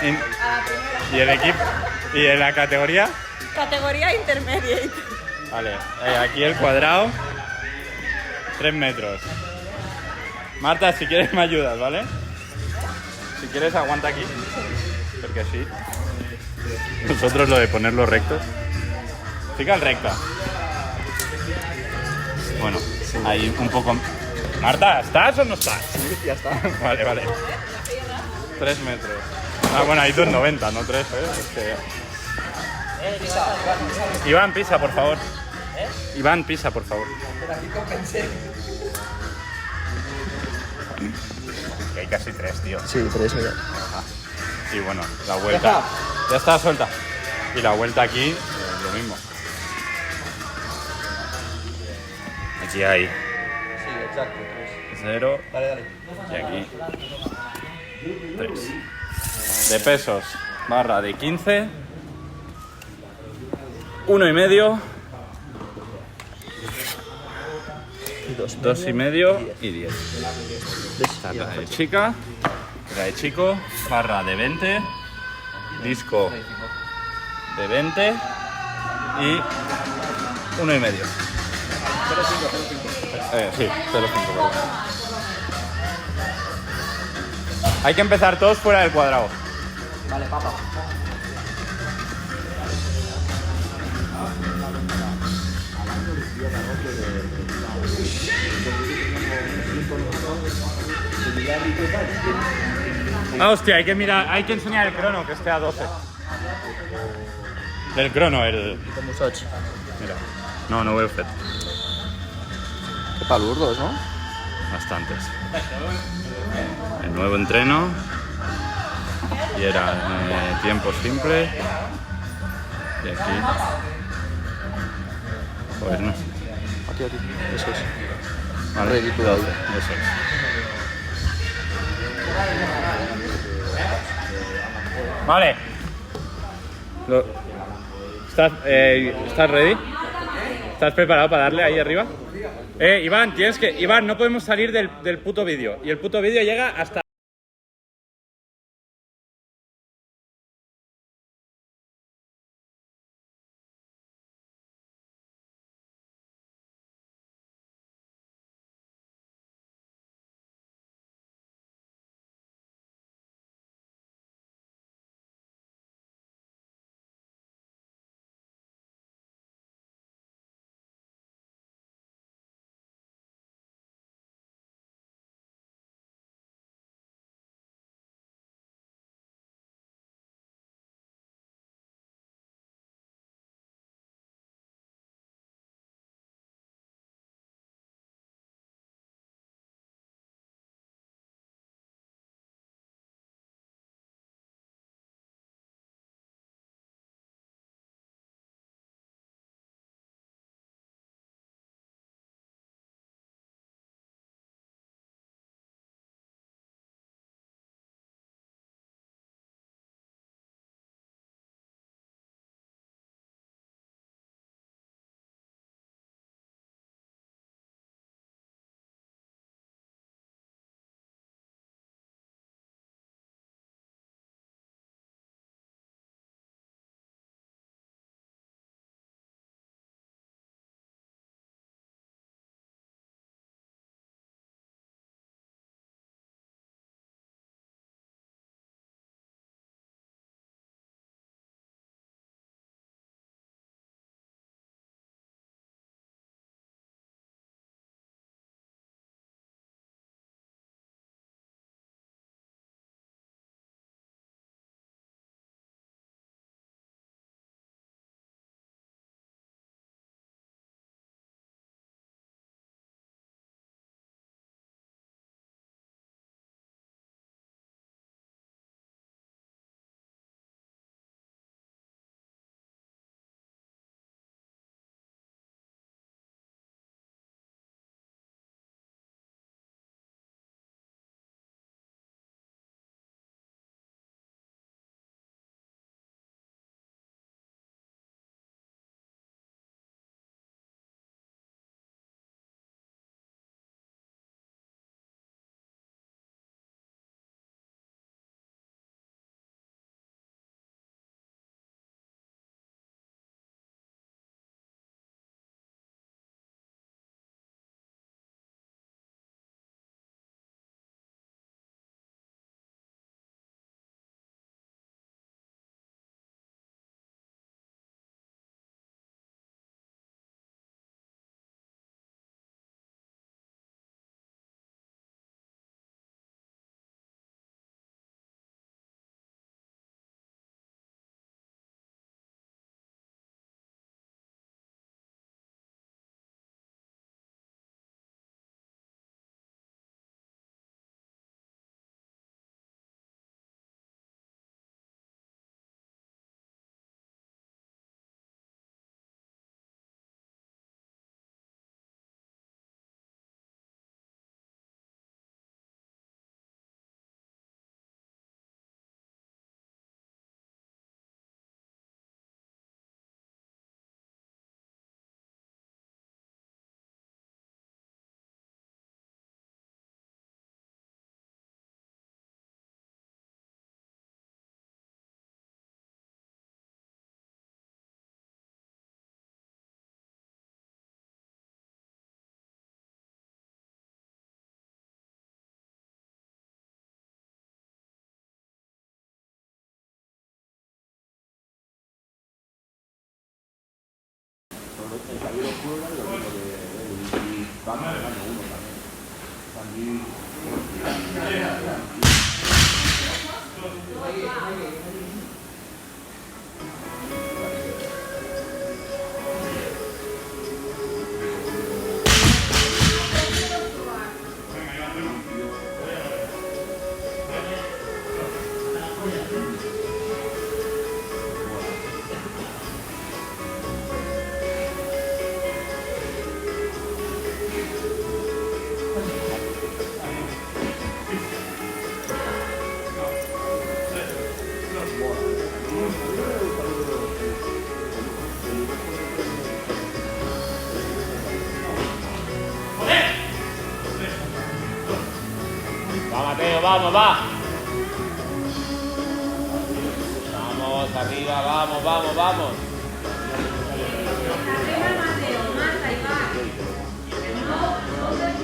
In- ¿Y el equipo? ¿Y en la categoría? Categoría intermediate. Vale, aquí el cuadrado. 3 metros. Marta, si quieres me ayudas, ¿vale? Si quieres aguanta aquí. Porque sí. Nosotros lo de ponerlo recto. Fica el recta. Bueno, ahí un poco... Marta, ¿estás o no estás? Sí, ya está. Vale, vale. 3 metros. Ah, bueno, hay 2,90, no 3, Es que... Iván, pisa, por favor. Iván, pisa, por favor. Que hay casi 3, tío. Sí, 3, mira. Y bueno, la vuelta. Ya está suelta. Y la vuelta aquí, lo mismo. Aquí hay Sí, exacto, 0 3. Dale. y aquí 3. De pesos, barra de 15, 1,5, 2,5 y 10. Esta es la de chica, la de chico, barra de 20, disco de 20 y 1,5. Sí, 0,5. Hay que empezar todos fuera del cuadrado. Vale, papa. Ah, hostia, hay que mirar, hay que enseñar el crono, que esté a 12. El crono, el... Como Sochi. Mira. No veo fet. Qué palurdos, ¿no? Bastantes. El nuevo entreno. Y era tiempo simple. Y aquí... Pues no sé. Aquí. Eso es. Vale, Ridículo. 12, eso es. Vale. ¿Estás ready? ¿Estás preparado para darle ahí arriba? Iván, Iván, no podemos salir del puto vídeo. Y el puto vídeo llega hasta... Va, Mateo, vamos, va. Vamos, arriba, vamos, vamos, vamos. Arriba Mateo, Marta, Iván. No te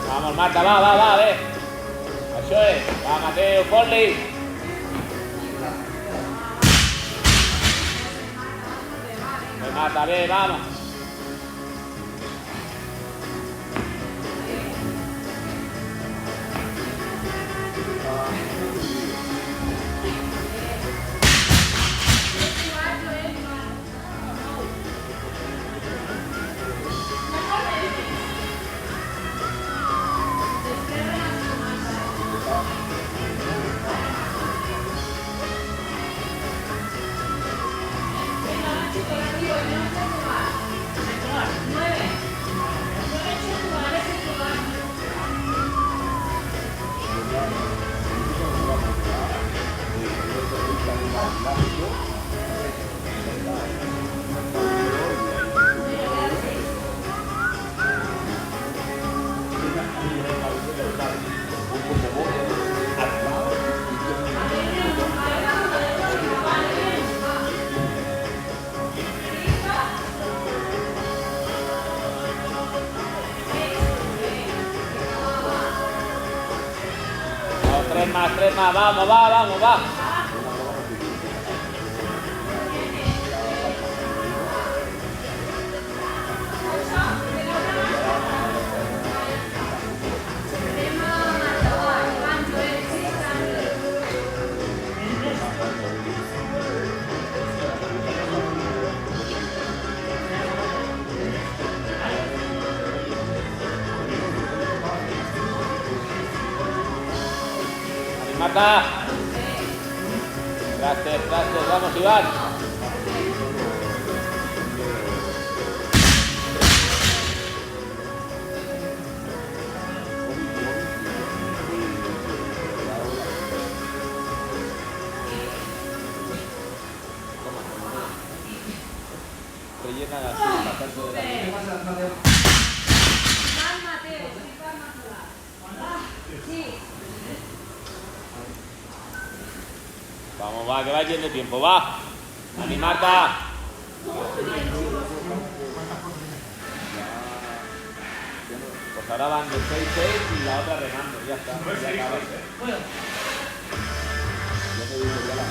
Vamos, Marta, va, ve. Eso es. Va, Mateo, ponle. Ve, Marta, ve, vamos. Tres más, vamos, va. Marta. Gracias, vamos, Iván. Rellena bastante de la... Vamos, va, que va yendo tiempo, va. ¡Ani, Marta! Pues ahora van de 6-6 y la otra remando, ya está. Ya acabas, Ya te digo, ya la...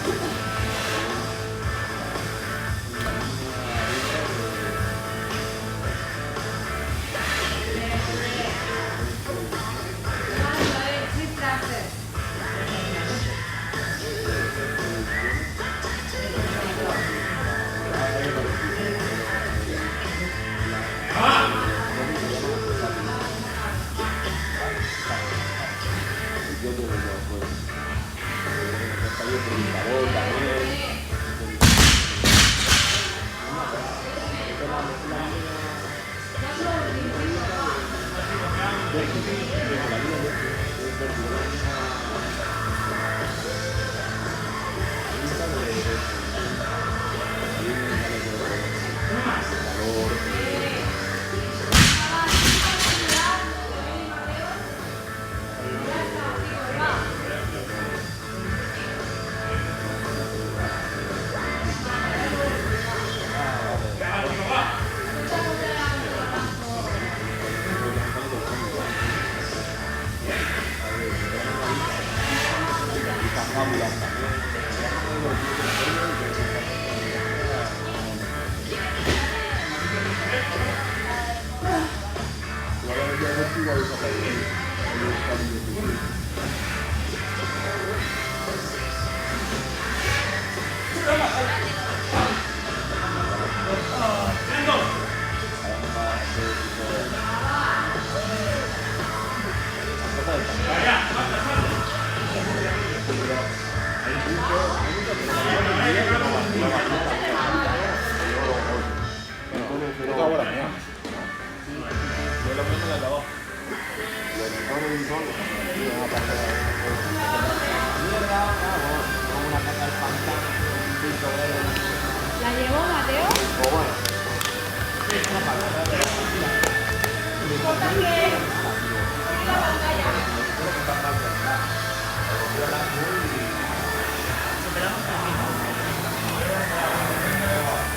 ¿La llevó Mateo?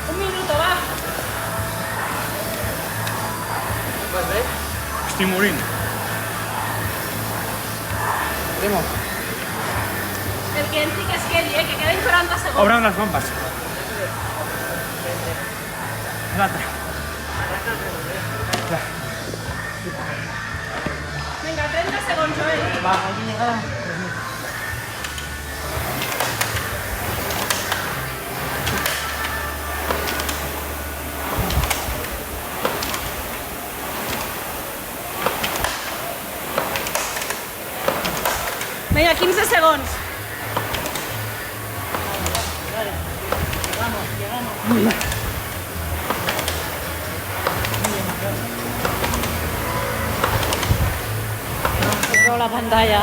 Un minuto, va. Estic morint. El que sí que es que queden 40 segundos. Obran les bombes. L'altre. Venga, 30 segundos, Joel. Venga, 15 segundos. Veo la pantalla.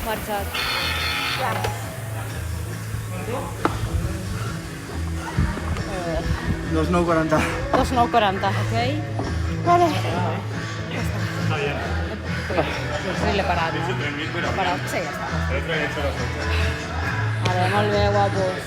Marxat. Los 9:40. 2:40. Ok. Vale. Sí, l'he parat, no? L'he parat. Sí, ja està. Vale, molt bé, guapos.